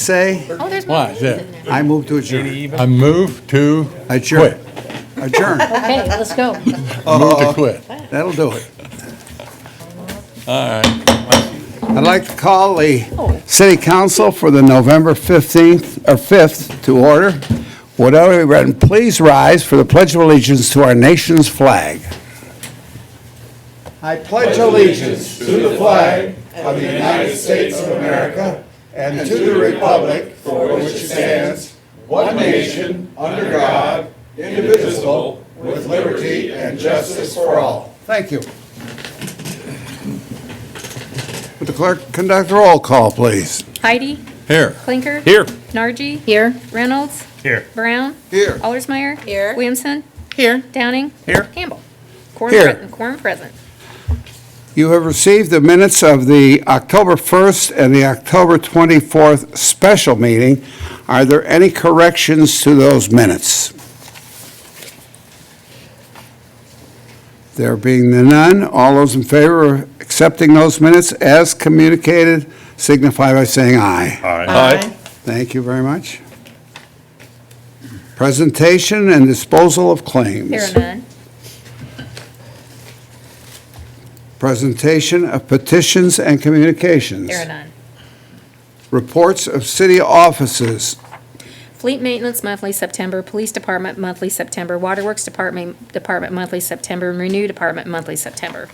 say? Oh, there's Why one is in that? there. I move to adjourn. I move to Adjourn. quit. Adjourn. Okay, let's go. Move to quit. That'll do it. All right. I'd like to call the city council for the November 15th, or 5th, to order. Would everyone please rise for the Pledge of Allegiance to our nation's flag? I pledge allegiance to the flag of the United States of America and to the republic for which it stands, one nation, under God, indivisible, with liberty and justice for all. Thank you. Would the clerk conduct a roll call, please? Heidi, Here. Clinker. Here. Nargi. Here. Reynolds. Here. Brown. Here. Allersmeyer. Here. Williamson. Here. Downing. Here. Campbell. Quorum Here. Quorum present. You have received the minutes of the October 1st and the October 24th special meeting. Are there any corrections to those minutes? There being none, all those in favor of accepting those minutes as communicated signify by saying aye. Aye. Thank you very much. Presentation and disposal of claims. There are none. Presentation of petitions and communications. There are none. Reports of city offices. Fleet Maintenance monthly September, Police Department monthly September, Waterworks Department monthly September, and Renew Department monthly September.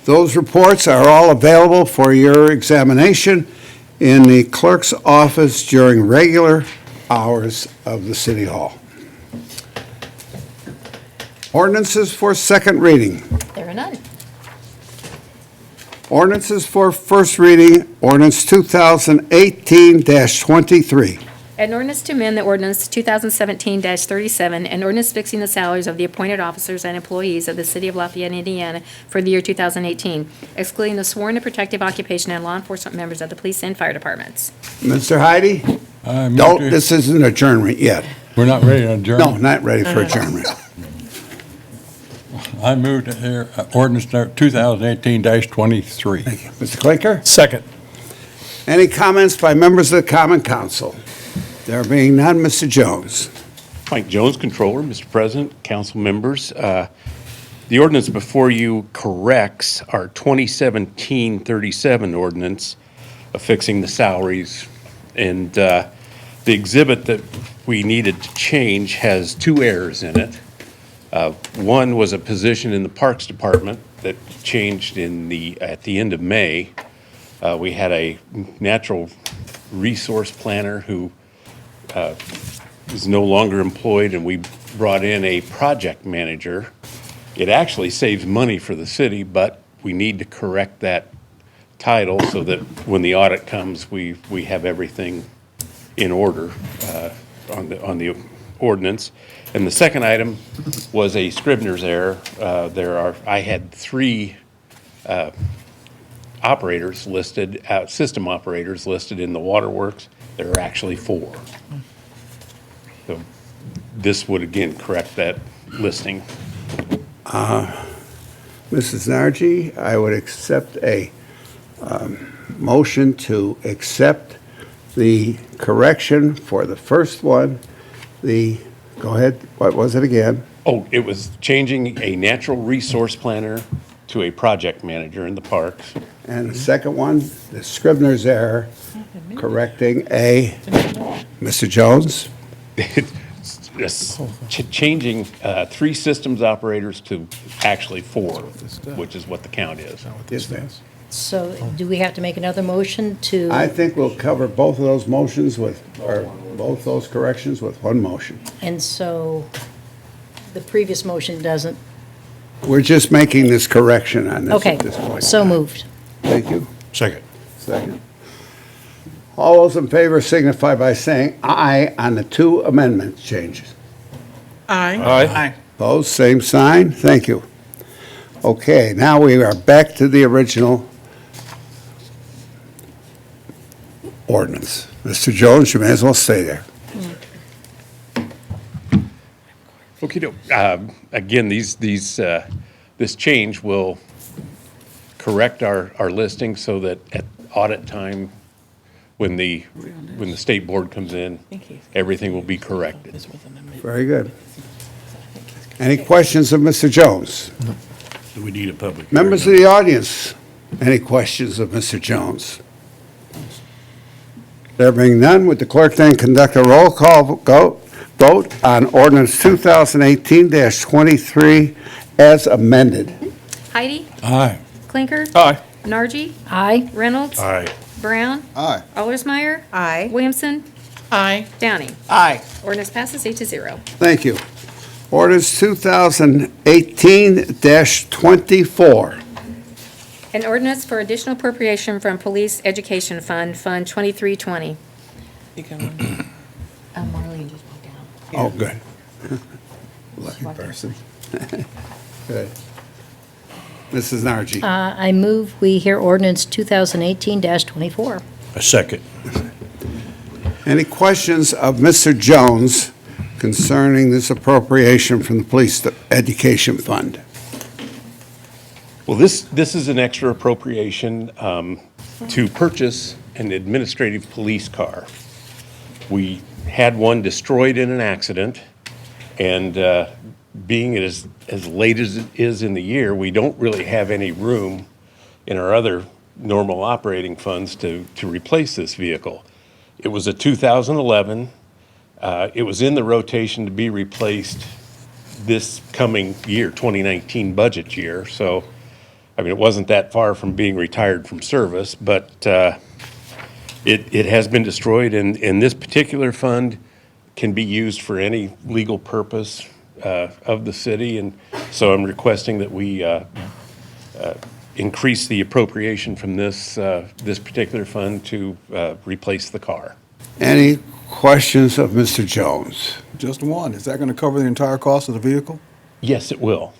Those reports are all available for your examination in the clerk's office during regular hours of the City Hall. Ordinances for second reading. There are none. Ordinances for first reading, ordinance 2018-23. An ordinance to amend the ordinance 2017-37, an ordinance fixing the salaries of the appointed officers and employees of the city of Lafayette, Indiana for the year 2018, excluding the sworn and protective occupation and law enforcement members of the police and fire departments. Mr. Heidi? I move Don't, to- this isn't adjournment yet. We're not ready to adjourn? No, not ready for adjournment. I moved to hear ordinance 2018-23. Thank you. Mr. Clinker? Second. Any comments by members of the Common Council? There being none, Mr. Jones. Mike Jones, Controller, Mr. President, council members. The ordinance before you corrects our 2017-37 ordinance affixing the salaries. And the exhibit that we needed to change has two errors in it. One was a position in the Parks Department that changed at the end of May. We had a natural resource planner who is no longer employed, and we brought in a project manager. It actually saves money for the city, but we need to correct that title so that when the audit comes, we have everything in order on the ordinance. And the second item was a Scribner's error. I had three operators listed, system operators listed in the waterworks. There are actually four. So this would again correct that listing. Mrs. Nargi, I would accept a motion to accept the correction for the first one. Go ahead, what was it again? Oh, it was changing a natural resource planner to a project manager in the parks. And the second one, the Scribner's error, correcting a, Mr. Jones? It's changing three systems operators to actually four, which is what the count is. Yes, ma'am. So do we have to make another motion to? I think we'll cover both of those motions or both those corrections with one motion. And so the previous motion doesn't? We're just making this correction on this Okay, at this point. so moved. Thank you. Second. Second. All those in favor signify by saying aye on the two amendment changes. Aye. Opposed, same sign. Thank you. Okay, now we are back to the original ordinance. Mr. Jones, you may as well stay there. Okay, again, this change will correct our listing so that at audit time, when the state board comes in, everything will be corrected. Very good. Any questions of Mr. Jones? Do we need a public hearing? Members of the audience, any questions of Mr. Jones? There being none, would the clerk then conduct a roll call vote on ordinance 2018-23 as amended? Heidi, Aye. Clinker, Aye. Nargi, Aye. Reynolds, Aye. Brown, Aye. Allersmeyer, Aye. Williamson, Aye. Downey. Aye. Ordinance passes 8-0. Thank you. Ordinance 2018-24. An ordinance for additional appropriation from Police Education Fund, Fund 2320. Marlene just walked down. Oh, good. Lucky person. Good. Mrs. Nargi. I move we hear ordinance 2018-24. A second. Any questions of Mr. Jones concerning this appropriation from the Police Education Fund? Well, this is an extra appropriation to purchase an administrative police car. We had one destroyed in an accident, and being it as late as it is in the year, we don't really have any room in our other normal operating funds to replace this vehicle. It was a 2011. It was in the rotation to be replaced this coming year, 2019 budget year. So, I mean, it wasn't that far from being retired from service, but it has been destroyed, and this particular fund can be used for any legal purpose of the city, and so I'm requesting that we increase the appropriation from this particular fund to replace the car. Any questions of Mr. Jones? Just one. Is that going to cover the entire cost of the vehicle? Yes, it will.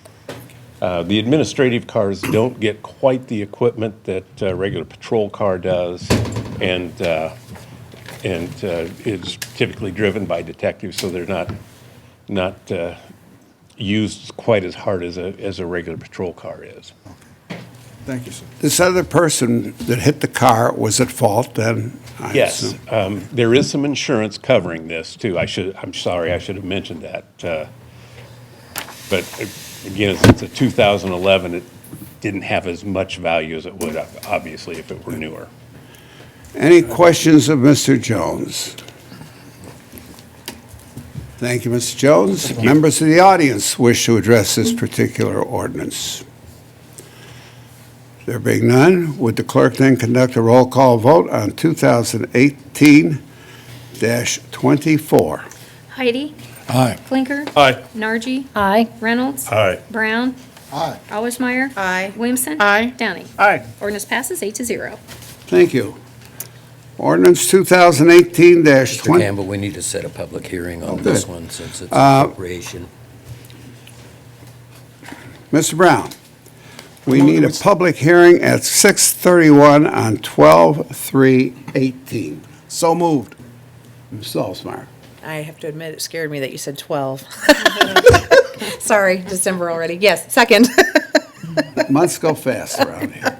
The administrative cars don't get quite the equipment that a regular patrol car does, and is typically driven by detectives, so they're not used quite as hard as a regular patrol car is. Thank you, sir. This other person that hit the car was at fault then? I Yes, assume? there is some insurance covering this too. I'm sorry, I should have mentioned that. But again, it's a 2011, it didn't have as much value as it would have, obviously, if it were newer. Any questions of Mr. Jones? Thank you, Mr. Jones. Members of the audience wish to address this particular ordinance? There being none, would the clerk then conduct a roll call vote on 2018-24? Heidi, Aye. Clinker, Aye. Nargi, Aye. Reynolds, Aye. Brown, Aye. Allersmeyer, Aye. Williamson, Aye. Downey. Aye. Ordinance passes 8-0. Thank you. Ordinance 2018-20. Mr. Campbell, we need to set a public hearing on this good. one since it's appropriation. Mr. Brown, we need a public hearing at 6:31 on 12/3/18. So moved. Mr. Alsmeyer. I have to admit, it scared me that you said 12. Sorry, December already. Yes, second. Months go fast around here.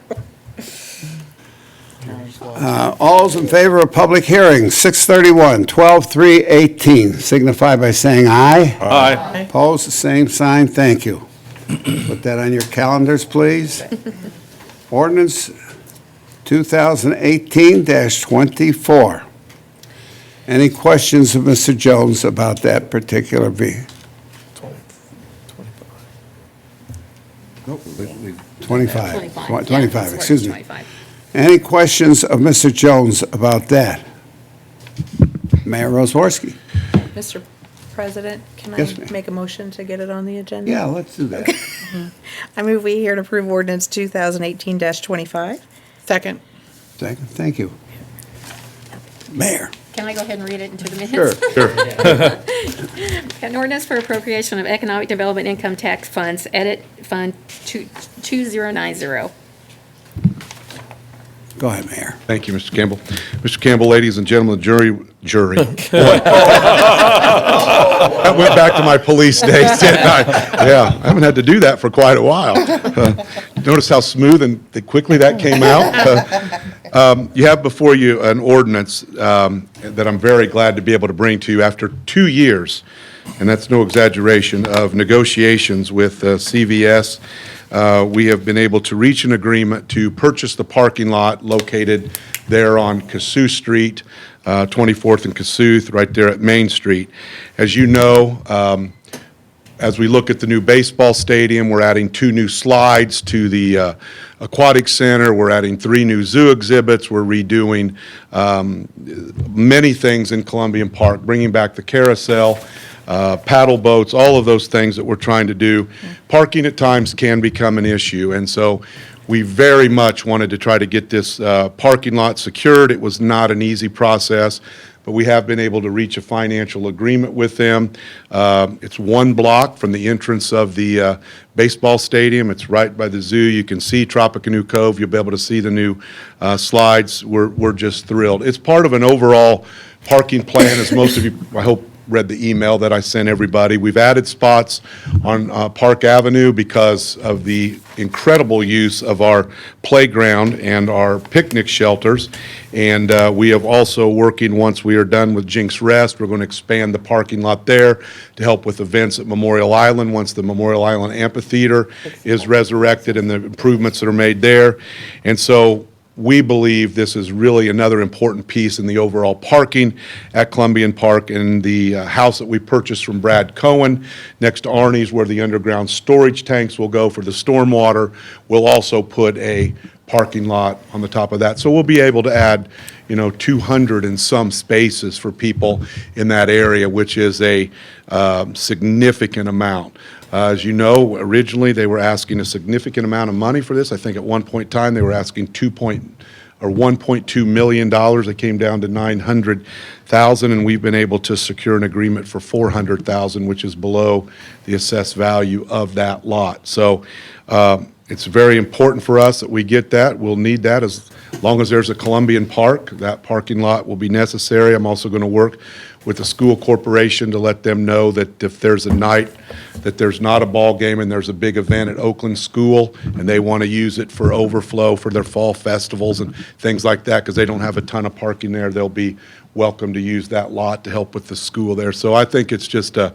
All those in favor of public hearing, 6:31, 12/3/18, signify by saying aye. Aye. Opposed, the same sign, thank you. Put that on your calendars, please. Ordinance 2018-24. Any questions of Mr. Jones about that particular vehicle? Nope. 25. 25, Yeah, excuse me. 25. Any questions of Mr. Jones about that? Mayor Roseworski? Mr. President, can I Yes, ma'am. make a motion to get it on the agenda? Yeah, let's do that. I move we hear and approve ordinance 2018-25. Second. Second, thank you. Mayor? Can I go ahead and read it into the Sure. minutes? An ordinance for appropriation of economic development income tax funds, edit Fund 2090. Go ahead, Mayor. Thank you, Mr. Campbell. Mr. Campbell, ladies and gentlemen, jury. That went back to my police days, didn't I? Yeah, I haven't had to do that for quite a while. Notice how smooth and quickly that came out? You have before you an ordinance that I'm very glad to be able to bring to you after 2 years, and that's no exaggeration, of negotiations with CVS. We have been able to reach an agreement to purchase the parking lot located there on Cassuth Street, 24th and Cassuth, right there at Main Street. As you know, as we look at the new baseball stadium, we're adding 2 new slides to the aquatic center. We're adding 3 new zoo exhibits. We're redoing many things in Columbian Park, bringing back the carousel, paddle boats, all of those things that we're trying to do. Parking at times can become an issue, and so we very much wanted to try to get this parking lot secured. It was not an easy process, but we have been able to reach a financial agreement with them. It's 1 block from the entrance of the baseball stadium. It's right by the zoo. You can see Tropicanoe Cove. You'll be able to see the new slides. We're just thrilled. It's part of an overall parking plan, as most of you, I hope, read the email that I sent everybody. We've added spots on Park Avenue because of the incredible use of our playground and our picnic shelters. And we have also working, once we are done with Jinx Rest, we're going to expand the parking lot there to help with events at Memorial Island once the Memorial Island Amphitheater is resurrected and the improvements that are made there. And so we believe this is really another important piece in the overall parking at Columbian Park. And the house that we purchased from Brad Cohen next to Arnie's, where the underground storage tanks will go for the stormwater, we'll also put a parking lot on the top of that. So we'll be able to add, 200 and some spaces for people in that area, which is a significant amount. As you know, originally they were asking a significant amount of money for this. I think at one point in time they were asking $1.2 million. It came down to $900,000, and we've been able to secure an agreement for $400,000, which is below the assessed value of that lot. So it's very important for us that we get that. We'll need that as long as there's a Columbian Park. That parking lot will be necessary. I'm also going to work with the school corporation to let them know that if there's a night that there's not a ball game and there's a big event at Oakland School and they want to use it for overflow for their fall festivals and things like that, because they don't have a ton of parking there, they'll be welcome to use that lot to help with the school there. So I think it's just a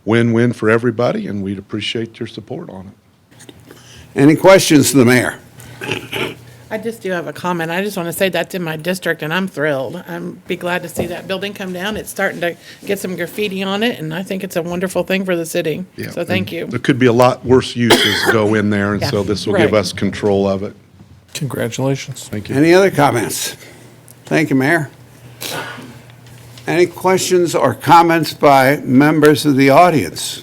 win-win for everybody, and we'd appreciate your support on it. Any questions to the mayor? I just do have a comment. I just want to say that's in my district, and I'm thrilled. I'm be glad to see that building come down. It's starting to get some graffiti on it, and I think it's a wonderful thing for the city. Yeah, So thank you. There could be a lot worse uses go in there, and Yeah. so this will give Right. us control of it. Congratulations. Thank you. Any other comments? Thank you, Mayor. Any questions or comments by members of the audience?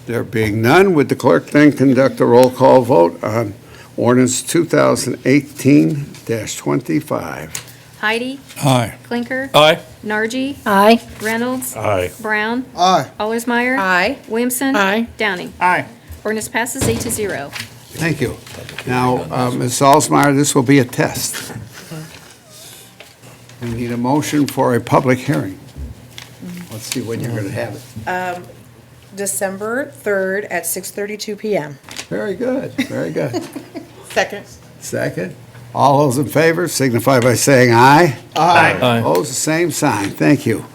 There being none, would the clerk then conduct a roll call vote on ordinance 2018-25? Heidi, Aye. Clinker, Aye. Nargi, Aye. Reynolds, Aye. Brown, Aye. Allersmeyer. Aye. Williamson. Aye. Downing. Aye. Ordinance passes 8-0. Thank you. Now, Ms. Salzmeyer, this will be a test. We need a motion for a public hearing. Let's see when you're going to have it. December 3rd at 6:32 PM. Very good, very good. Second. Second. All those in favor signify by saying aye. Aye. Aye. Opposed, the same sign. Thank you.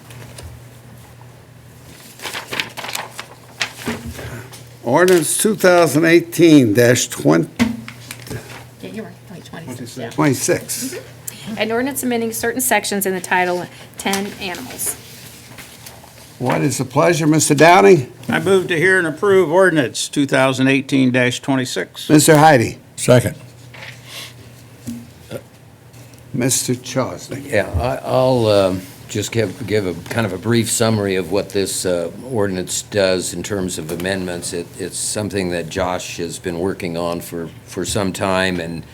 Ordinance 2018-26. Yeah, you're right. Only 26. Yeah. An ordinance amending certain sections in the Title 10 Animals. What is the pleasure, Mr. Downing? I move to hear and approve ordinance 2018-26. Mr. Heidi? Second. Mr. Chosnick? Yeah, I'll just give a kind of a brief summary of what this ordinance does in terms of amendments. It's something that Josh has been working on for some time, and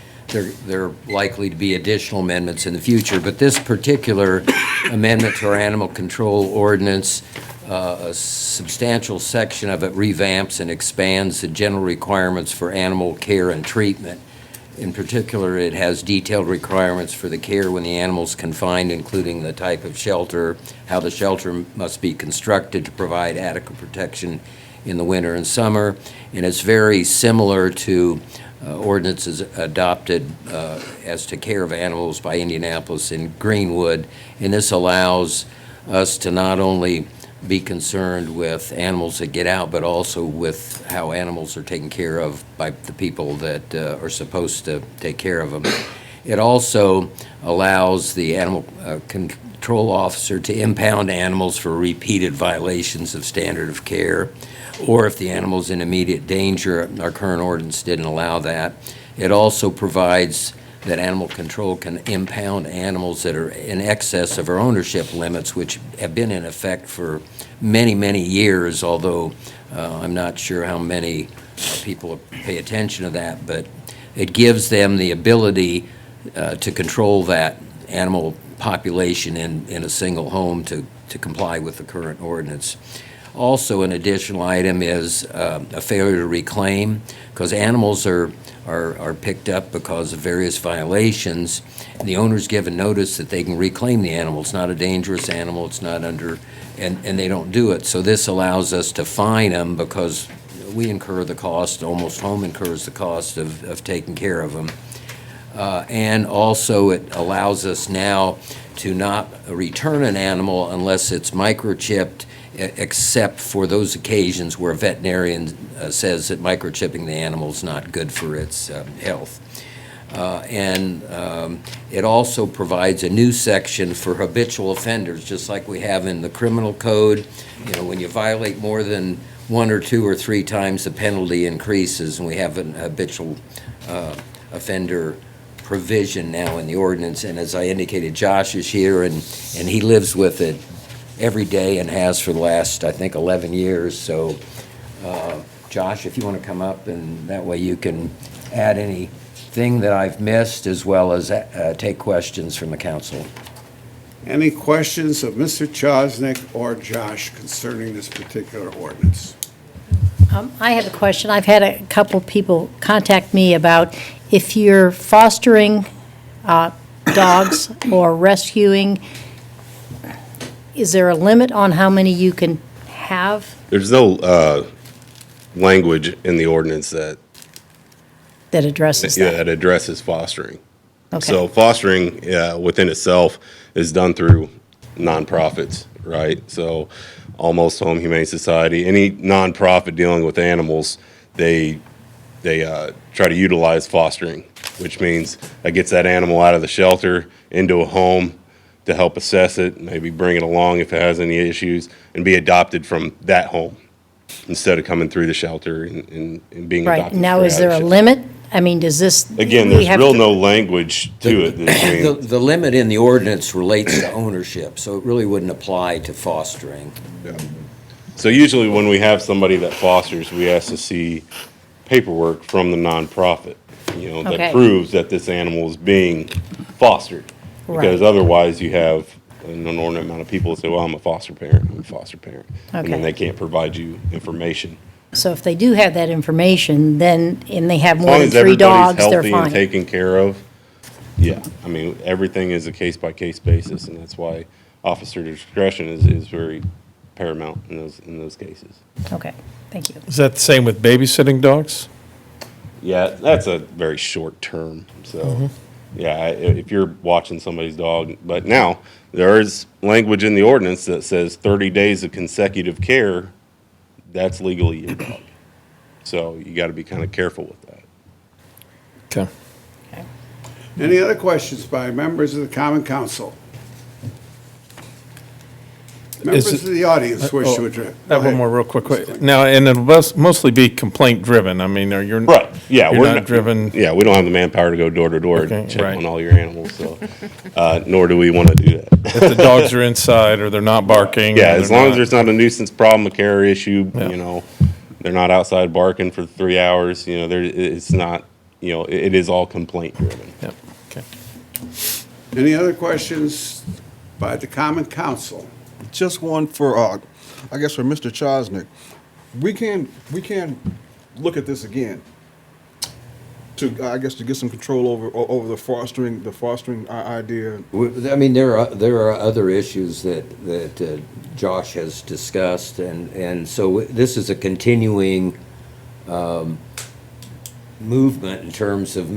there are likely to be additional amendments in the future. But this particular amendment to our animal control ordinance, a substantial section of it revamps and expands the general requirements for animal care and treatment. In particular, it has detailed requirements for the care when the animal's confined, including the type of shelter, how the shelter must be constructed to provide adequate protection in the winter and summer. And it's very similar to ordinance is adopted as to care of animals by Indianapolis and Greenwood, and this allows us to not only be concerned with animals that get out, but also with how animals are taken care of by the people that are supposed to take care of them. It also allows the animal control officer to impound animals for repeated violations of standard of care, or if the animal's in immediate danger. Our current ordinance didn't allow that. It also provides that animal control can impound animals that are in excess of our ownership limits, which have been in effect for many, many years, although I'm not sure how many people pay attention to that, but it gives them the ability to control that animal population in a single home to comply with the current ordinance. Also, an additional item is a failure to reclaim, because animals are picked up because of various violations. The owner's given notice that they can reclaim the animal. It's not a dangerous animal, it's not under, and they don't do it. So this allows us to fine them because we incur the cost, almost home incurs the cost of taking care of them. And also it allows us now to not return an animal unless it's microchipped, except for those occasions where a veterinarian says that microchipping the animal is not good for its health. And it also provides a new section for habitual offenders, just like we have in the criminal code. You know, when you violate more than 1 or 2 or 3 times, the penalty increases, and we have an habitual offender provision now in the ordinance. And as I indicated, Josh is here, and he lives with it every day and has for the last, I think, 11 years. So, Josh, if you want to come up, and that way you can add anything that I've missed, as well as take questions from the council. Any questions of Mr. Chosnick or Josh concerning this particular ordinance? I have a question. I've had a couple people contact me about if you're fostering dogs or rescuing, is there a limit on how many you can have There's no language in the ordinance that addresses that? that addresses fostering. Okay. So fostering within itself is done through nonprofits, right? So Almost Home Humane Society, any nonprofit dealing with animals, they try to utilize fostering, which means that gets that animal out of the shelter into a home to help assess it, maybe bring it along if it has any issues, and be adopted from that home instead of coming through the shelter and being Right. adopted. Now, straight is out there of a the shelter. limit? I mean, does this? Again, we there's have real to- no language to it. The limit in the ordinance relates to ownership, so it really wouldn't apply to fostering. So usually when we have somebody that fosters, we ask to see paperwork from the nonprofit, Okay. that proves that this animal is being fostered. Because Right. otherwise you have an inordinate amount of people that say, well, I'm a foster parent, I'm a foster parent. And then Okay. they can't provide you information. So if they do have that information, then, and they have As more long than as 3 everybody's dogs, they're healthy and fine. taken care of, yeah. I mean, everything is a case-by-case basis, and that's why officer discretion is very paramount in those cases. Okay, thank you. Is that the same with babysitting dogs? Yeah, that's a very short term, so, yeah, if you're watching somebody's dog, but now, there is language in the ordinance that says 30 days of consecutive care, that's legally your dog. So you gotta be kind of careful with that. Okay. Any other questions by members of the Common Council? Members it- of the audience wish to address. I have one more real quick. Now, and it'll mostly be complaint driven. I mean, you're. Right, yeah. You're we're not driven. Yeah, we don't have the manpower to go door to door Okay, and check right. on all your animals, so, nor do we want to do that. If the dogs are inside or they're not barking. Yeah, or as they're long as not- there's not a nuisance problem, a care issue, Yeah. they're not outside barking for 3 hours, it's not, it is all complaint driven. Yep, okay. Any other questions by the Common Council? Just one for, I guess for Mr. Chosnick. We can look at this again to, I guess, to get some control over the fostering idea. I mean, there are other issues that Josh has discussed, and so this is a continuing movement in terms of,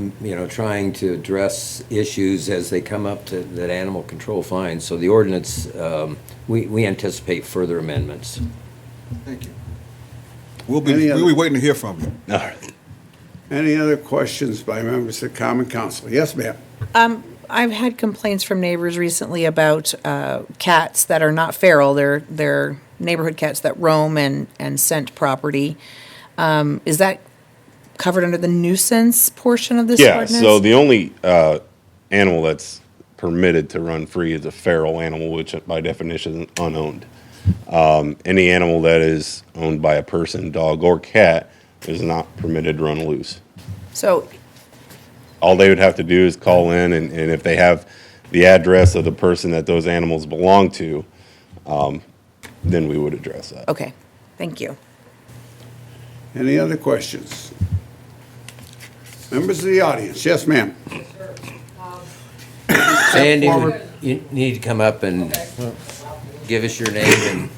trying to address issues as they come up that animal control finds. So the ordinance, we anticipate further amendments. Thank you. We'll be waiting to hear from you. All right. Any other questions by members of the Common Council? Yes, ma'am. I've had complaints from neighbors recently about cats that are not feral. They're neighborhood cats that roam and scent property. Is that covered under the nuisance portion of this Yeah, ordinance? so the only animal that's permitted to run free is a feral animal, which by definition is unowned. Any animal that is owned by a person, dog or cat, is not permitted to run loose. So, All they would have to do is call in, and if they have the address of the person that those animals belong to, then we would address that. okay, thank you. Any other questions? Members of the audience? Yes, ma'am. Sandy, forward. you need to come up and give us your name and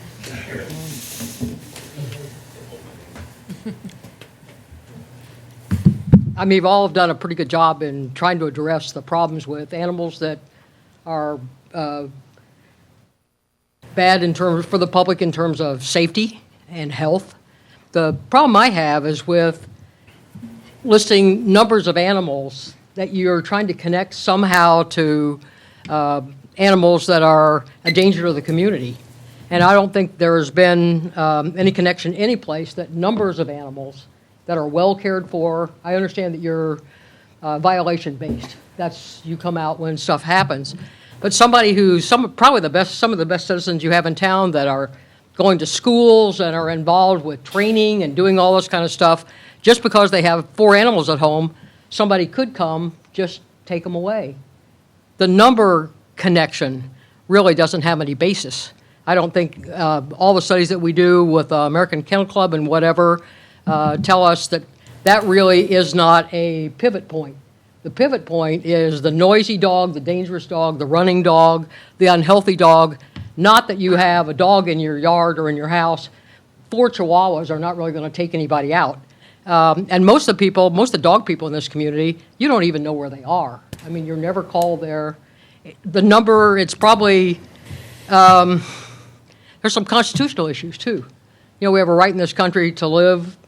I mean, you've all done a pretty good job in trying to address the problems with animals that are bad in terms, for the public in terms of safety and health. The problem I have is with listing numbers of animals that you're trying to connect somehow to animals that are a danger to the community. And I don't think there's been any connection any place that numbers of animals that are well cared for. I understand that you're violation-based. That's, you come out when stuff happens. But somebody who's some of the best citizens you have in town that are going to schools and are involved with training and doing all this kind of stuff, just because they have 4 animals at home, somebody could come, just take them away. The number connection really doesn't have any basis. I don't think all the studies that we do with American Kennel Club and whatever tell us that that really is not a pivot point. The pivot point is the noisy dog, the dangerous dog, the running dog, the unhealthy dog. Not that you have a dog in your yard or in your house. 4 Chihuahuas are not really going to take anybody out. And most of the dog people in this community, you don't even know where they are. I mean, you're never called there. The number, it's probably, there's some constitutional issues too. You know, we have a right in this country to live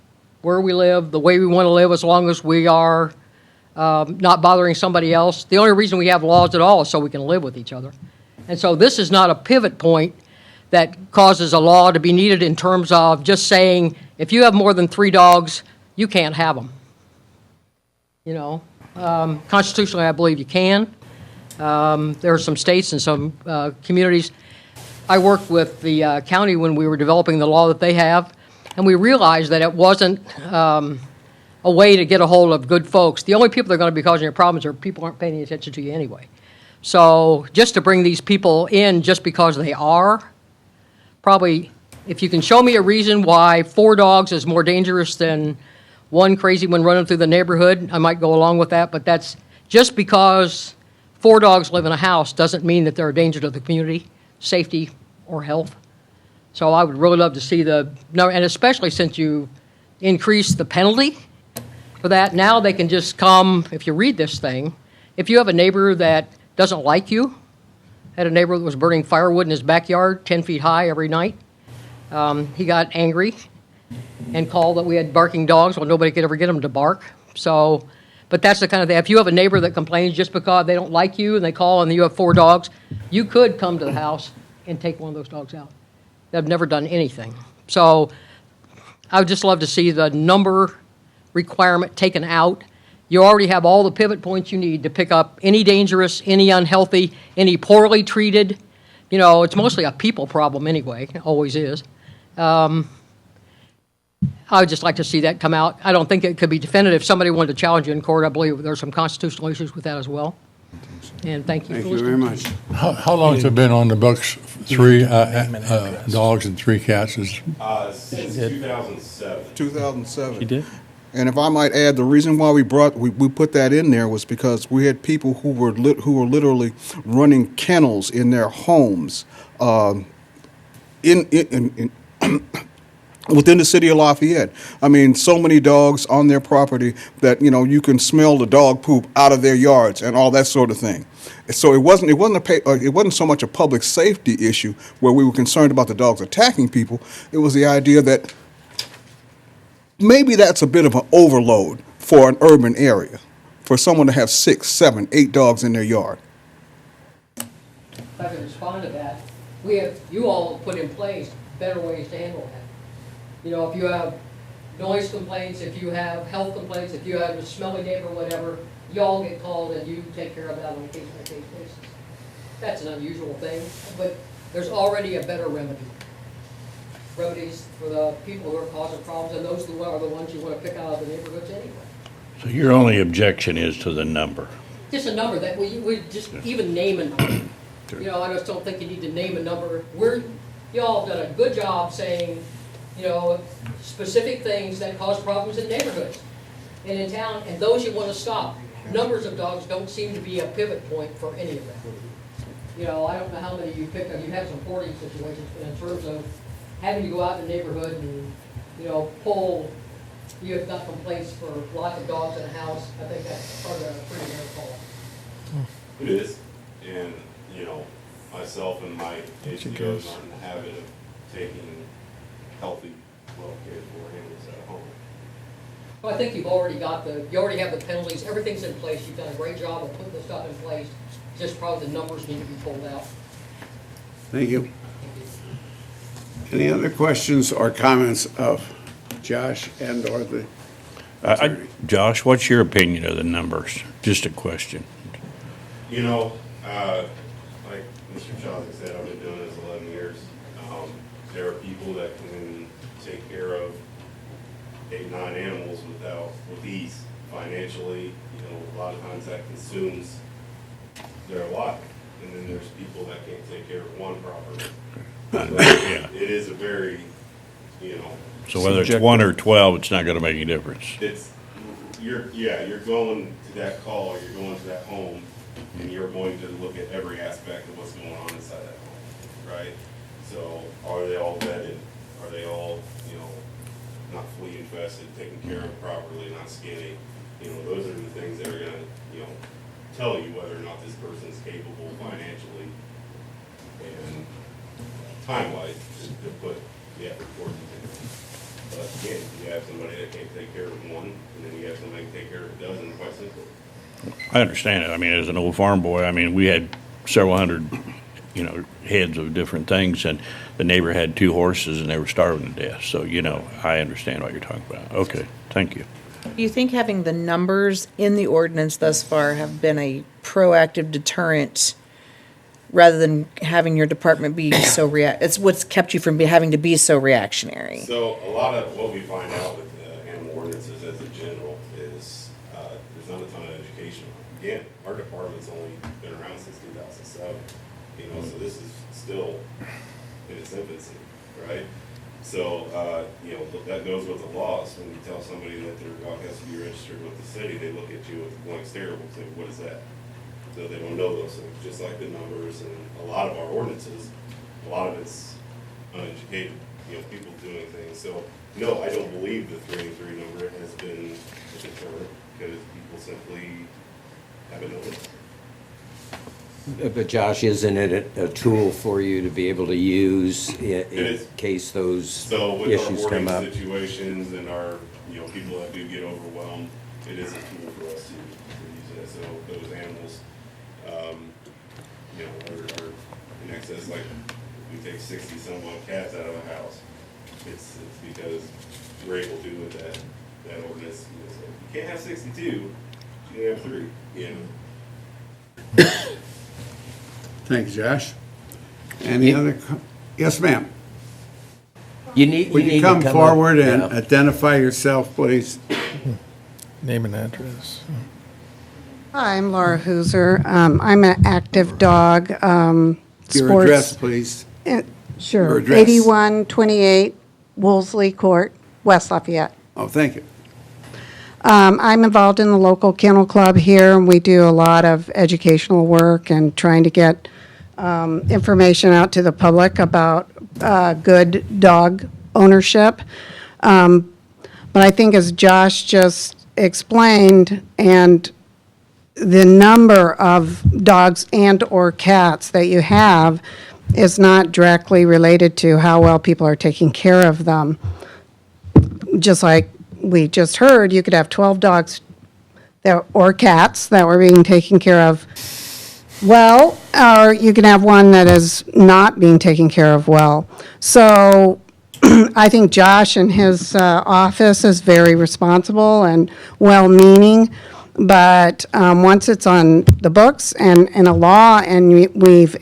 where we live, the way we want to live, as long as we are not bothering somebody else. The only reason we have laws at all is so we can live with each other. And so this is not a pivot point that causes a law to be needed in terms of just saying, if you have more than 3 dogs, you can't have them. You know, constitutionally, I believe you can. There are some states and some communities. I worked with the county when we were developing the law that they have, and we realized that it wasn't a way to get a hold of good folks. The only people that are going to be causing your problems are people who aren't paying any attention to you anyway. So just to bring these people in just because they are, probably, if you can show me a reason why 4 dogs is more dangerous than 1 crazy one running through the neighborhood, I might go along with that. But that's just because 4 dogs live in a house doesn't mean that they're a danger to the community, safety, or health. So I would really love to see the number, and especially since you increased the penalty for that, now they can just come, if you read this thing, if you have a neighbor that doesn't like you, had a neighbor that was burning firewood in his backyard 10 feet high every night. He got angry and called that we had barking dogs. Well, nobody could ever get them to bark. So, but that's the kind of thing. If you have a neighbor that complains just because they don't like you and they call and you have 4 dogs, you could come to the house and take one of those dogs out. They've never done anything. So I would just love to see the number requirement taken out. You already have all the pivot points you need to pick up any dangerous, any unhealthy, any poorly treated. You know, it's mostly a people problem anyway. It always is. I would just like to see that come out. I don't think it could be definitive. If somebody wanted to challenge you in court, I believe there's some constitutional issues with that as well. And thank you for Thank you listening. very much. How long has it been on the books? 3 dogs and 3 cats? Since 2007. 2007. You did? And if I might add, the reason why we put that in there was because we had people who were literally running kennels in their homes, within the city of Lafayette. I mean, so many dogs on their property that, you know, you can smell the dog poop out of their yards and all that sort of thing. So it wasn't so much a public safety issue where we were concerned about the dogs attacking people. It was the idea that maybe that's a bit of an overload for an urban area, for someone to have 6, 7, 8 dogs in their yard. If I can respond to that, you all have put in place better ways to handle that. You know, if you have noise complaints, if you have health complaints, if you have a smelly neighbor, whatever, y'all get called and you take care of that on a case-by-case basis. That's an unusual thing, but there's already a better remedy. Remedies for the people who are causing problems, and those are the ones you want to pick out of the neighborhoods anyway. So your only objection is to the number? Just a number that we just even name a number. You know, I just don't think you need to name a number. Y'all have done a good job saying, you know, specific things that cause problems in neighborhoods and in town, and those you want to stop. Numbers of dogs don't seem to be a pivot point for any of that. You know, I don't know how many you picked up. You had some hoarding situations, but in terms of having to go out in the neighborhood and, you know, you have got complaints for lots of dogs in a house, I think that's probably a pretty rare call. It is, and, you know, myself and my HCOs are in the habit of taking healthy, well-cared for animals at home. Well, I think you already have the penalties, everything's in place, you've done a great job of putting the stuff in place, just probably the numbers need to be pulled out. Thank you. Any other questions or comments of Josh and or the attorney? Josh, what's your opinion of the numbers? Just a question. You know, like Mr. Chazak said, I've been doing this 11 years. There are people that can take care of 8, 9 animals with ease financially. You know, a lot of times that consumes their life. And then there's people that can't take care of one properly. Yeah. It is a very, you know. So whether it's 1 or 12, it's not going to make any difference. You're going to that call, you're going to that home, and you're going to look at every aspect of what's going on inside that home, right? So are they all vetted? Are they all, you know, not flea infested, taken care of properly, not skinny? You know, those are the things that are gonna, you know, tell you whether or not this person's capable financially and time-wise to put the effort towards it. But again, you have somebody that can't take care of one, and then you have somebody that can take care of a dozen, quite simply. I understand it. I mean, as an old farm boy, I mean, we had several hundred, you know, heads of different things, and the neighbor had 2 horses, and they were starving to death. So, you know, I understand what you're talking about. Okay, thank you. Do you think having the numbers in the ordinance thus far have been a proactive deterrent rather than having your department be so it's what's kept you from having to be so reactionary? So a lot of what we find out with animal ordinances as a general is there's not a ton of education. Again, our department's only been around since 2007, you know, so this is still in its infancy, right? So, you know, that goes with the laws. When you tell somebody that their dog has to be registered with the city, they look at you with a blank stare and say, what is that? So they don't know those things, just like the numbers and a lot of our ordinances, a lot of it's uneducated, you know, people doing things. So, no, I don't believe the 3 number has been a deterrent because people simply haven't noticed. But Josh, isn't it a tool for you to be able to use in case those issues come up? So with our hoarding situations and our, you know, people that do get overwhelmed, it is a tool for us to use it. So those animals, you know, are in excess, like we take 60 some odd cats out of a house. It's because we're able to with that ordinance. You know, so you can't have 62, you can have 3, you know. Thank you, Josh. Any other, yes, ma'am. Would you come forward and identify yourself, please? Name and address. Hi, I'm Laura Hooser. I'm an active dog. Your address, please. Sure. Your address. 8128 Woolsey Court, West Lafayette. Oh, thank you. I'm involved in the local kennel club here, and we do a lot of educational work and trying to get information out to the public about good dog ownership. But I think as Josh just explained, and the number of dogs and/or cats that you have is not directly related to how well people are taking care of them. Just like we just heard, you could have 12 dogs or cats that were being taken care of well, or you can have one that is not being taken care of well. So I think Josh and his office is very responsible and well-meaning, but once it's on the books and in a law, and we've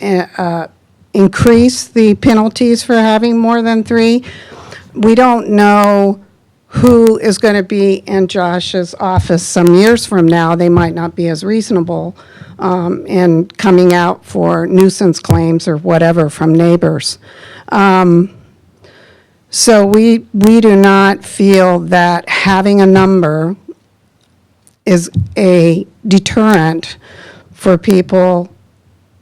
increased the penalties for having more than 3, we don't know who is going to be in Josh's office some years from now. They might not be as reasonable in coming out for nuisance claims or whatever from neighbors. So we do not feel that having a number is a deterrent for people,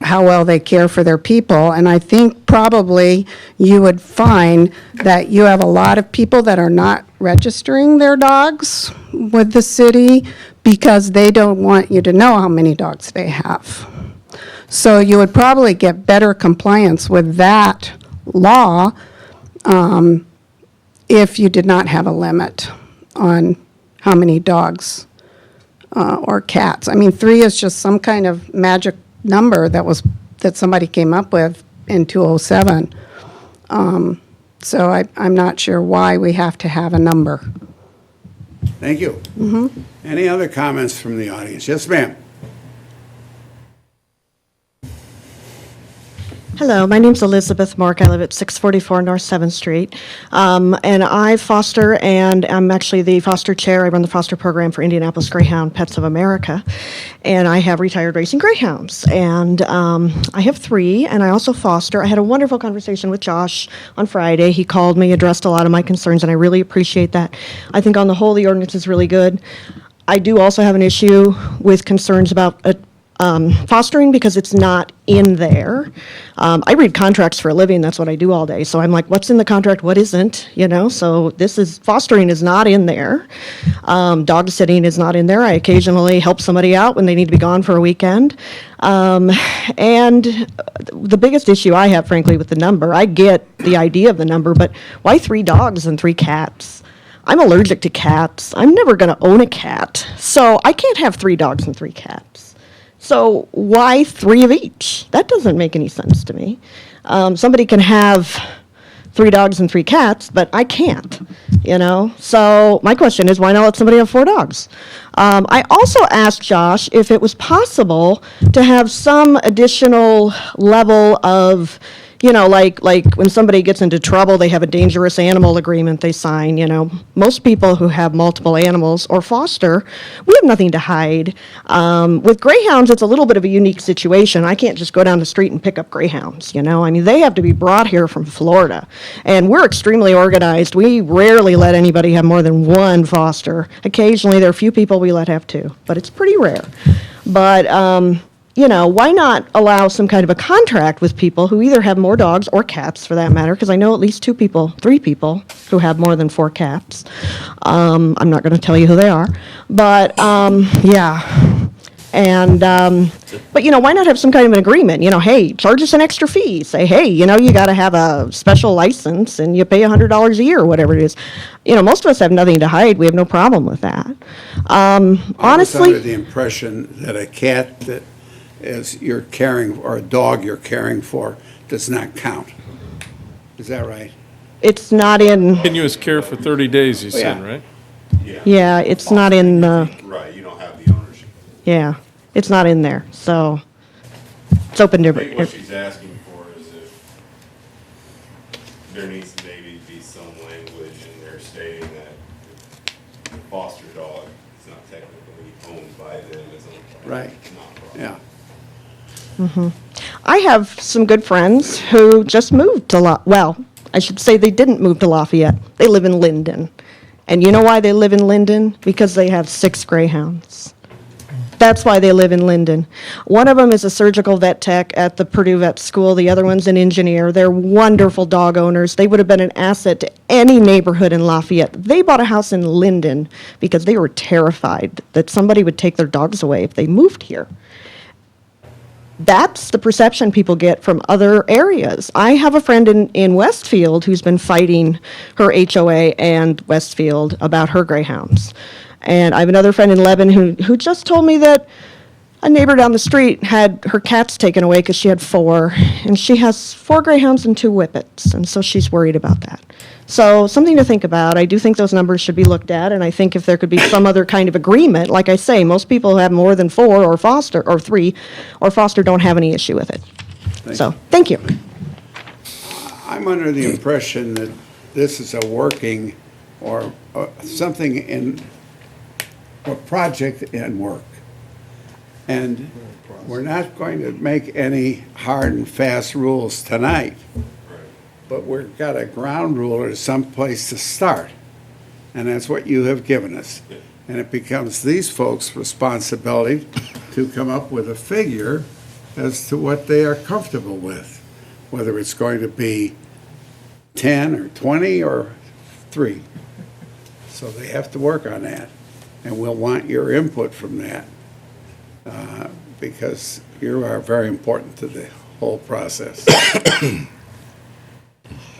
how well they care for their people. And I think probably you would find that you have a lot of people that are not registering their dogs with the city because they don't want you to know how many dogs they have. So you would probably get better compliance with that law if you did not have a limit on how many dogs or cats. I mean, 3 is just some kind of magic number that somebody came up with in 2007. So I'm not sure why we have to have a number. Thank you. Any other comments from the audience? Yes, ma'am. Hello, my name's Elizabeth Mark. I live at 644 North 7th Street. And I foster, and I'm actually the foster chair. I run the foster program for Indianapolis Greyhound Pets of America. And I have retired racing greyhounds. And I have 3, and I also foster. I had a wonderful conversation with Josh on Friday. He called me, addressed a lot of my concerns, and I really appreciate that. I think on the whole, the ordinance is really good. I do also have an issue with concerns about fostering because it's not in there. I read contracts for a living. That's what I do all day. So I'm like, what's in the contract? What isn't? So fostering is not in there. Dog sitting is not in there. I occasionally help somebody out when they need to be gone for a weekend. And the biggest issue I have, frankly, with the number, I get the idea of the number, but why 3 dogs and 3 cats? I'm allergic to cats. I'm never going to own a cat. So I can't have 3 dogs and 3 cats. So why 3 of each? That doesn't make any sense to me. Somebody can have 3 dogs and 3 cats, but I can't, So my question is, why not let somebody have 4 dogs? I also asked Josh if it was possible to have some additional level of, like when somebody gets into trouble, they have a dangerous animal agreement they sign, Most people who have multiple animals or foster, we have nothing to hide. With greyhounds, it's a little bit of a unique situation. I can't just go down the street and pick up greyhounds, they have to be brought here from Florida. And we're extremely organized. We rarely let anybody have more than 1 foster. Occasionally, there are a few people we let have 2, but it's pretty rare. But, why not allow some kind of a contract with people who either have more dogs or cats, for that matter, because I know at least 3 people who have more than 4 cats. I'm not going to tell you who they are, but, yeah. And, but, why not have some kind of an agreement? Hey, charge us an extra fee. Say, hey, you got to have a special license and you pay $100 a year, or whatever it is. Most of us have nothing to hide. We have no problem with that. Honestly, I was under the impression that a cat that you're caring, or a dog you're caring for, does not count. Is that right? it's not in, Continuous care for 30 days, you said, yeah. right? yeah, it's not in the, Right, you don't have the ownership. yeah, it's not in there, so it's open to. I think what she's asking for is if there needs to maybe be some language in there stating that the foster dog is not technically owned by them, it's owned by Right. nonprofit. Yeah. I have some good friends who just moved to well, I should say they didn't move to Lafayette. They live in Linden. And you know why they live in Linden? Because they have 6 greyhounds. That's why they live in Linden. One of them is a surgical vet tech at the Purdue Vet School. The other one's an engineer. They're wonderful dog owners. They would have been an asset to any neighborhood in Lafayette. They bought a house in Linden because they were terrified that somebody would take their dogs away if they moved here. That's the perception people get from other areas. I have a friend in Westfield who's been fighting her HOA and Westfield about her greyhounds. And I have another friend in Lebanon who just told me that a neighbor down the street had her cats taken away because she had 4, and she has 4 greyhounds and 2 whippets, and so she's worried about that. So something to think about. I do think those numbers should be looked at, and I think if there could be some other kind of agreement, like I say, most people who have more than 4 or foster, or 3, or foster don't have any issue with it. Thank you. I'm under the impression that this is a working or something in a project in work. And we're not going to make any hard and fast rules tonight, but we've got a ground rule or some place to start. And that's what you have given us. And it becomes these folks' responsibility to come up with a figure as to what they are comfortable with, whether it's going to be 10 or 20 or 3. So they have to work on that. And we'll want your input from that because you are very important to the whole process.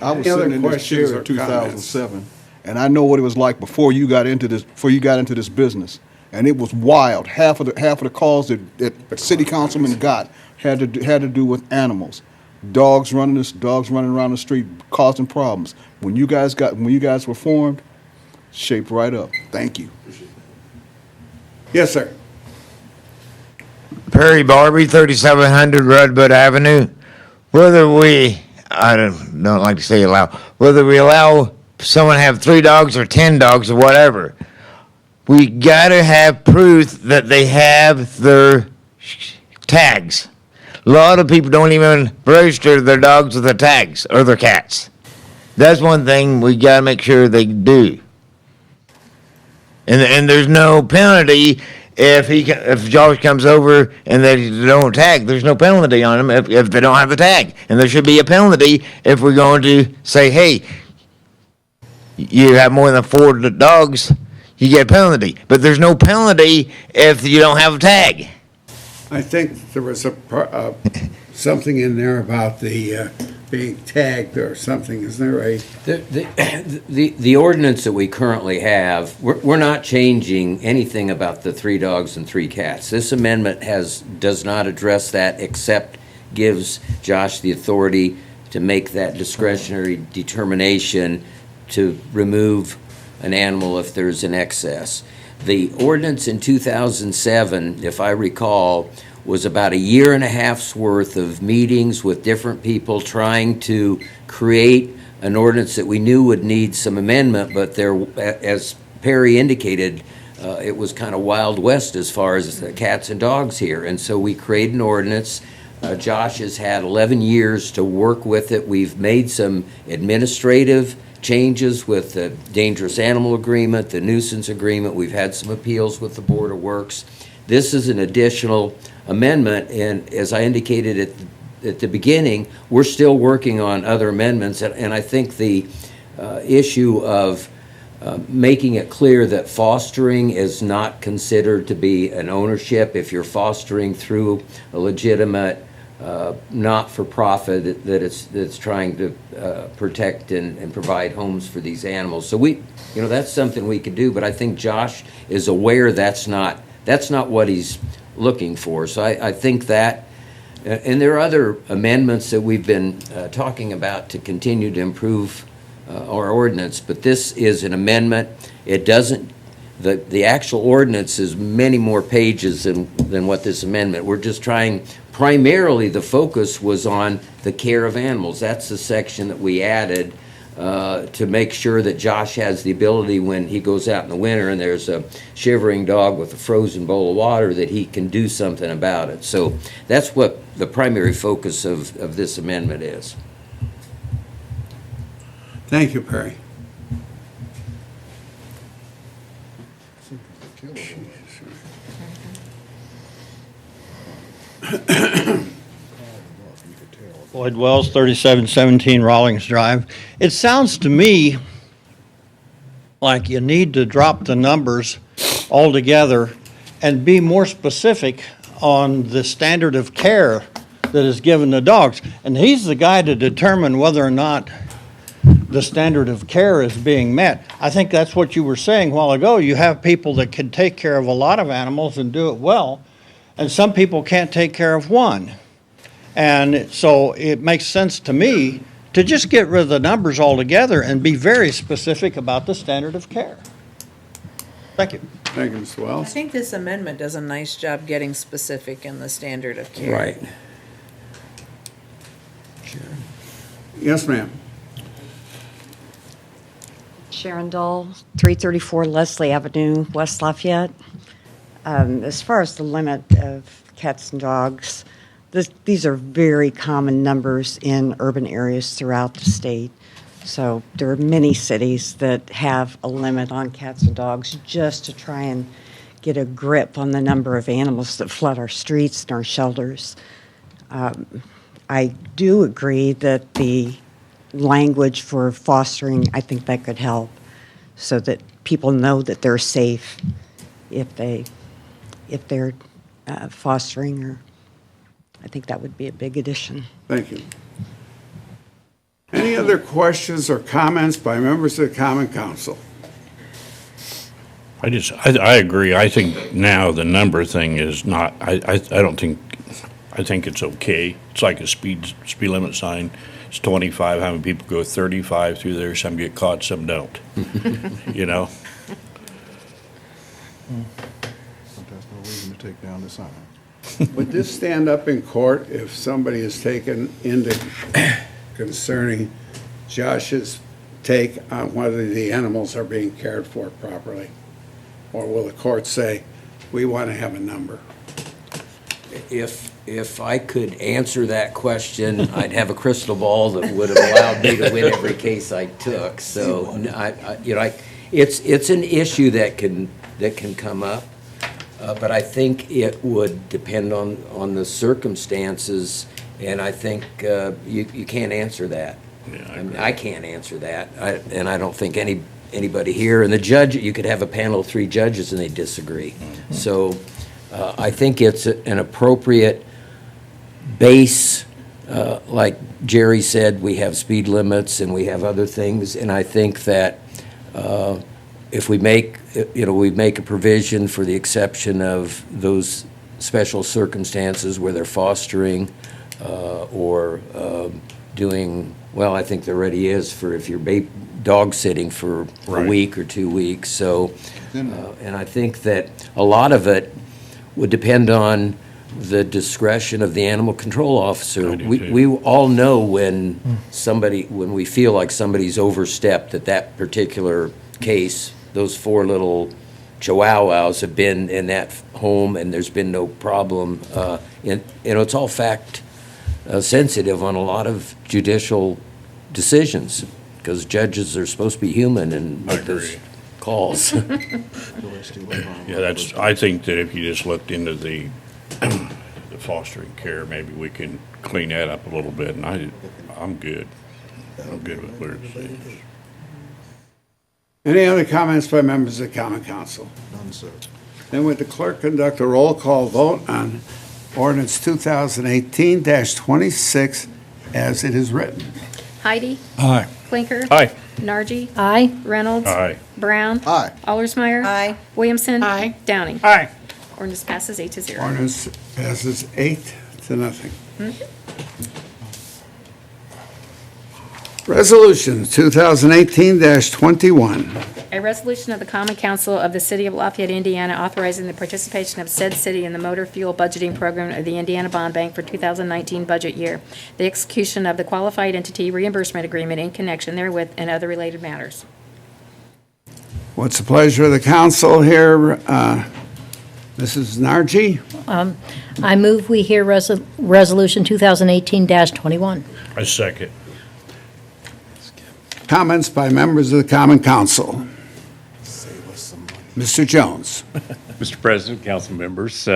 I was Any other sitting in this questions chair or in 2007, and I know what it was like before you got into this. Before you got into this business, and it was wild. Half of the calls that city councilmen got had to do with animals, dogs running around the street causing problems. When you guys were formed, shaped right up. Thank you. Yes, sir. Perry Barbie, 3700 Redwood Avenue. Whether I don't like to say it loud, whether we allow someone to have 3 dogs or 10 dogs or whatever, we got to have proof that they have their tags. A lot of people don't even register their dogs with their tags or their cats. That's one thing we got to make sure they do. And there's no penalty if Josh comes over and they don't tag. There's no penalty on them if they don't have the tag. And there should be a penalty if we're going to say, hey, you have more than 4 dogs, you get a penalty. But there's no penalty if you don't have a tag. I think there was something in there about the being tagged or something, isn't there, right? The ordinance that we currently have, we're not changing anything about the 3 dogs and 3 cats. This amendment does not address that, except gives Josh the authority to make that discretionary determination to remove an animal if there's an excess. The ordinance in 2007, if I recall, was about 1.5 years worth of meetings with different people trying to create an ordinance that we knew would need some amendment, but there, as Perry indicated, it was kind of Wild West as far as the cats and dogs here. And so we created an ordinance. Josh has had 11 years to work with it. We've made some administrative changes with the dangerous animal agreement, the nuisance agreement. We've had some appeals with the Board of Works. This is an additional amendment, and as I indicated at the beginning, we're still working on other amendments, and I think the issue of making it clear that fostering is not considered to be an ownership if you're fostering through a legitimate not-for-profit that's trying to protect and provide homes for these animals. So that's something we could do, but I think Josh is aware that's not what he's looking for. So I think that, and there are other amendments that we've been talking about to continue to improve our ordinance, but this is an amendment. It doesn't, the actual ordinance is many more pages than what this amendment. We're just trying, primarily the focus was on the care of animals. That's the section that we added to make sure that Josh has the ability when he goes out in the winter and there's a shivering dog with a frozen bowl of water that he can do something about it. So that's what the primary focus of this amendment is. Thank you, Perry. Lloyd Wells, 3717 Rawlings Drive. It sounds to me like you need to drop the numbers altogether and be more specific on the standard of care that is given to dogs. And he's the guy to determine whether or not the standard of care is being met. I think that's what you were saying a while ago. You have people that can take care of a lot of animals and do it well, and some people can't take care of one. And so it makes sense to me to just get rid of the numbers altogether and be very specific about the standard of care. Thank you. Thank you, Mr. I Wells. think this amendment does a nice job getting specific in the standard of care. Right. Yes, ma'am. Sharon Dahl, 334 Leslie Avenue, West Lafayette. As far as the limit of cats and dogs, these are very common numbers in urban areas throughout the state. So there are many cities that have a limit on cats and dogs just to try and get a grip on the number of animals that flood our streets and our shelters. I do agree that the language for fostering, I think that could help so that people know that they're safe if they're fostering, or I think that would be a big addition. Thank you. Any other questions or comments by members of the Common Council? I agree. I think now the number thing is not, I think it's okay. It's like a speed limit sign. It's 25. How many people go 35 through there? Some get caught, some don't. You know? But that's no reason to take down the sign. Would this stand up in court if somebody is taken into concerning Josh's take on whether the animals are being cared for properly? Or will the court say, we want to have a number? If I could answer that question, I'd have a crystal ball that would have allowed me to win every case I took. So, it's an issue that can come up, but I think it would depend on the circumstances, and I think you can't answer that. Yeah, I can't answer that, and I don't think anybody here, and the judge, you could have a panel of 3 judges and they disagree. Mm-hmm. So I think it's an appropriate base. Like Jerry said, we have speed limits and we have other things, and I think that if we make a provision for the exception of those special circumstances where they're fostering or doing, well, I think there already is for if you're dog sitting for a week or 2 weeks. So, and I think that a lot of it would depend on the discretion of the animal control officer. We all know when we feel like somebody's overstepped at that particular case. Those 4 little chihuahuas have been in that home and there's been no problem. And it's all fact sensitive on a lot of judicial decisions, because judges are supposed to be human and make those calls. Yeah, I think that if you just looked into the fostering care, maybe we can clean that up a little bit, and I'm good. I'm good with where it is. Any other comments by members of the Common Council? None, sir. Then would the clerk conduct a roll call vote on ordinance 2018-26 as it is written? Heidi. Aye. Blinker. Aye. Nargi. Aye. Reynolds. Aye. Brown. Aye. Allersmeyer. Aye. Williamson. Aye. Downing. Aye. Ordinance passes 8-0. Ordinance passes 8-0. Resolution 2018-21. A resolution of the Common Council of the City of Lafayette, Indiana, authorizing the participation of said city in the motor fuel budgeting program of the Indiana Bond Bank for 2019 budget year, the execution of the qualified entity reimbursement agreement in connection therewith, and other related matters. What's the pleasure of the council here? Mrs. Nargi? I move we hear Resolution 2018-21. I second. Comments by members of the Common Council. Mr. Jones. Mr. President, council members,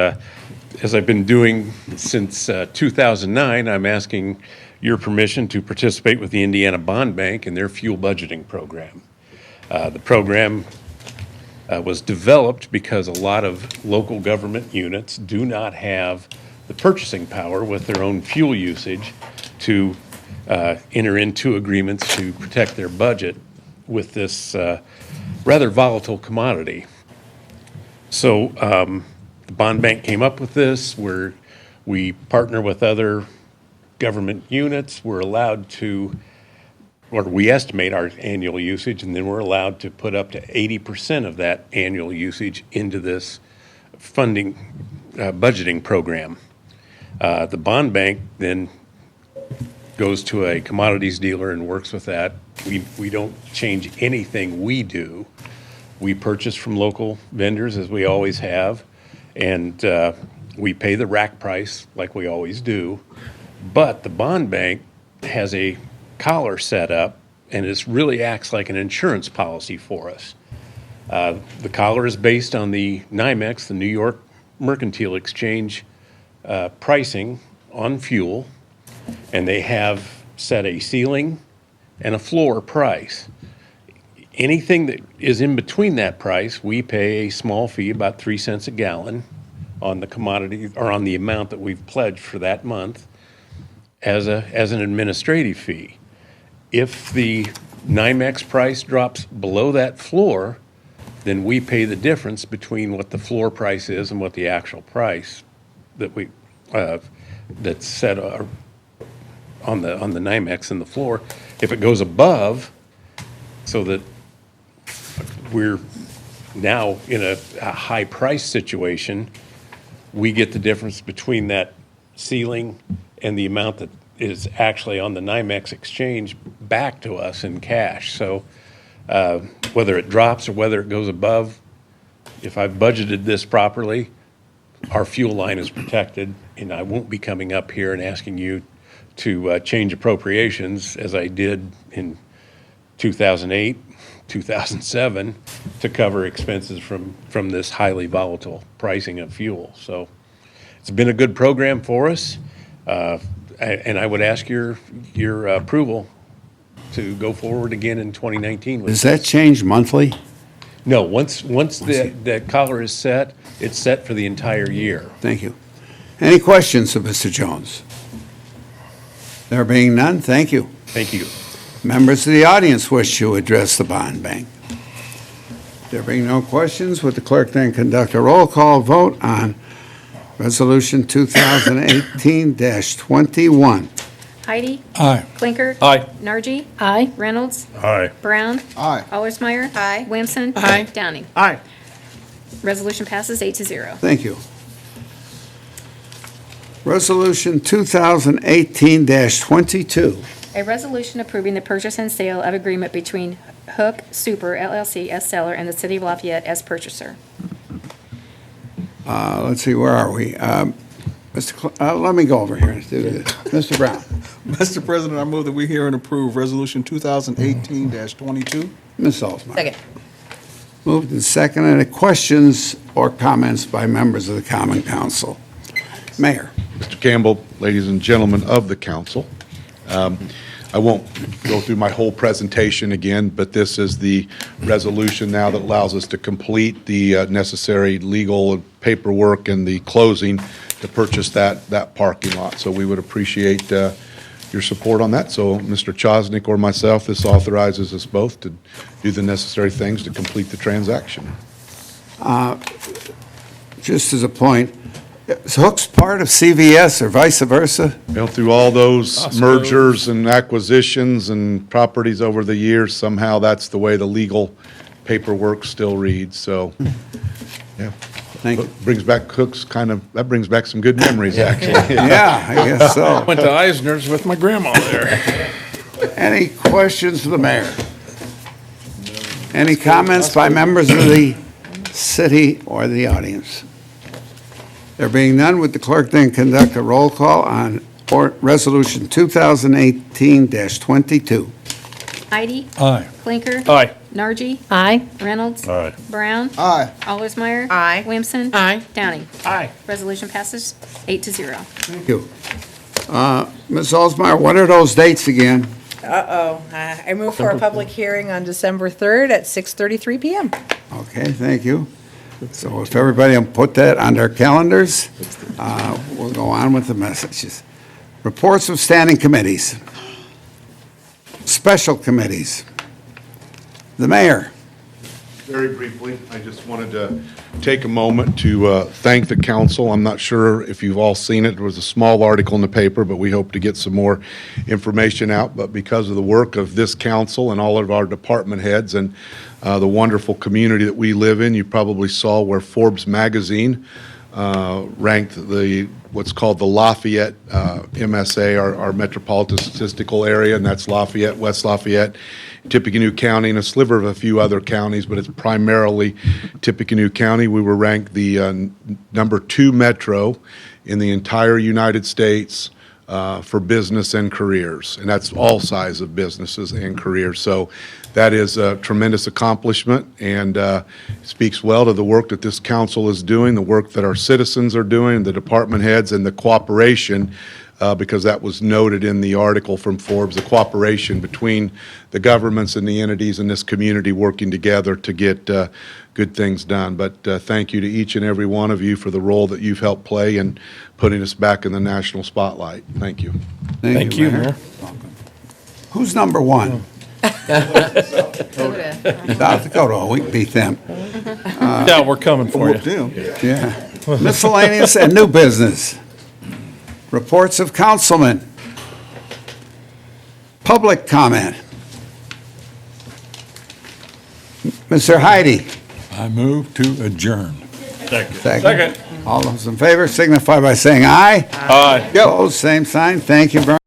As I've been doing since 2009, I'm asking your permission to participate with the Indiana Bond Bank in their fuel budgeting program. The program was developed because a lot of local government units do not have the purchasing power with their own fuel usage to enter into agreements to protect their budget with this rather volatile commodity. So the bond bank came up with this, where we partner with other government units. We're allowed to, or we estimate our annual usage, and then we're allowed to put up to 80% of that annual usage into this funding budgeting program. The bond bank then goes to a commodities dealer and works with that. We don't change anything we do. We purchase from local vendors, as we always have, and we pay the rack price like we always do. But the bond bank has a collar set up, and it really acts like an insurance policy for us. The collar is based on the NYMEX, the New York Mercantile Exchange pricing on fuel, and they have set a ceiling and a floor price. Anything that is in between that price, we pay a small fee, about 3 cents a gallon, on the commodity, or on the amount that we've pledged for that month, as an administrative fee. If the NYMEX price drops below that floor, then we pay the difference between what the floor price is and what the actual price that we that's set on the NYMEX and the floor. If it goes above, so that we're now in a high price situation, we get the difference between that ceiling and the amount that is actually on the NYMEX exchange back to us in cash. So whether it drops or whether it goes above, if I've budgeted this properly, our fuel line is protected, and I won't be coming up here and asking you to change appropriations as I did in 2008, 2007, to cover expenses from this highly volatile pricing of fuel. So it's been a good program for us, and I would ask your approval to go forward again in 2019. with Does that this. change monthly? No, once the collar is set, it's set for the entire year. Thank you. Any questions of Mr. Jones? There being none, thank you. Thank you. Members of the audience wish to address the bond bank. There being no questions, would the clerk then conduct a roll call vote on Resolution 2018-21? Heidi? Aye. Clinker? Aye. Nargi? Aye. Reynolds? Aye. Brown? Aye. Allersmeyer? Aye. Williamson? Aye. Downing? Aye. Resolution passes 8-0. Thank you. Resolution 2018-22. A resolution approving the purchase and sale of agreement between Hook Super LLC as seller and the City of Lafayette as purchaser. Let's see, where are we? Let me go over here and do this. Mr. Brown. Mr. President, I move that we hear and approve Resolution 2018-22. Ms. Salzman. Second. Moved and seconded. Any questions or comments by members of the Common Council? Mayor. Mr. Campbell, ladies and gentlemen of the council, I won't go through my whole presentation again, but this is the resolution now that allows us to complete the necessary legal paperwork and the closing to purchase that parking lot. So we would appreciate your support on that. So Mr. Chosnick or myself, this authorizes us both to do the necessary things to complete the transaction. Just as a point, is Hook's part of CVS or vice versa? Through all those mergers and acquisitions and properties over the years, somehow that's the way the legal paperwork still reads, so, yeah. Thank you. Brings back Hook's that brings back some good memories, actually. Yeah, I guess so. Went to Eisner's with my grandma there. Any questions for the mayor? Any comments by members of the city or the audience? There being none, would the clerk then conduct a roll call on Resolution 2018-22? Heidi. Aye. Clinker. Aye. Nargi. Aye. Reynolds. Aye. Brown. Aye. Allersmeyer. Aye. Williamson. Aye. Downing. Aye. Resolution passes 8-0. Thank you. Ms. Alsmeyer, what are those dates again? I move for a public hearing on December 3rd at 6:33 PM. Okay, thank you. So if everybody will put that on their calendars, we'll go on with the messages. Reports of standing committees. Special committees. The mayor. Very briefly, I just wanted to take a moment to thank the council. I'm not sure if you've all seen it. There was a small article in the paper, but we hope to get some more information out. But because of the work of this council and all of our department heads and the wonderful community that we live in, you probably saw where Forbes magazine ranked what's called the Lafayette MSA, our metropolitan statistical area, and that's Lafayette, West Lafayette, Tippecanoe County, and a sliver of a few other counties, but it's primarily Tippecanoe County. We were ranked the number 2 metro in the entire United States for business and careers, and that's all size of businesses and careers. So that is a tremendous accomplishment, and speaks well to the work that this council is doing, the work that our citizens are doing, the department heads, and the cooperation, because that was noted in the article from Forbes, the cooperation between the governments and the entities in this community working together to get good things done. But thank you to each and every one of you for the role that you've helped play in putting us back in the national spotlight. Thank you. Thank you, Mayor. Who's number 1? South Dakota, we can beat them. Yeah, we're coming for you. Whoop them. Yeah. Miscellaneous and new business. Reports of councilmen. Public comment. Mr. Heidi. I move to adjourn. Second. All those in favor signify by saying aye. Aye. Opposed, same sign. Thank you very much.